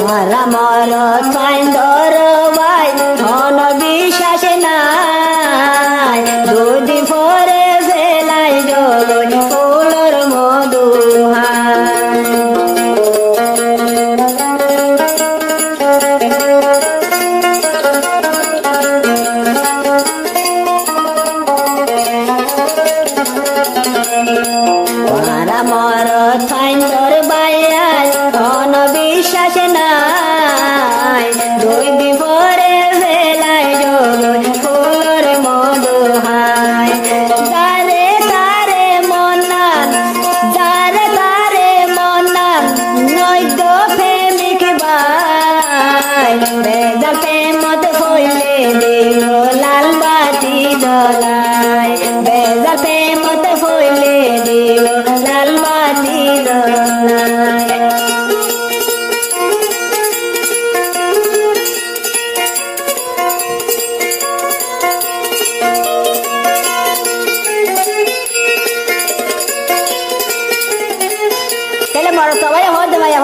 মারা মর সাইন্দর ভাই ধন বিশ্বাস নাই দুদিন পরে ফেলাই জগন ফুলর মধু মারা মর সাইন্দর ভাই ধন বিশ্বাস নাই দুই বিপরে ফেলাই জগন ফুলর মধু হাই তারে তারে মনান যারে তারে মনান নৈদ প্রেমিক ভাই বেজাল প্রেমত হইলে দিল লাল বাতি জ্বলাই বেজাল প্রেমত হইলে দিল লাল বাতি জ্বলাই Kailan mo ito? Vaya,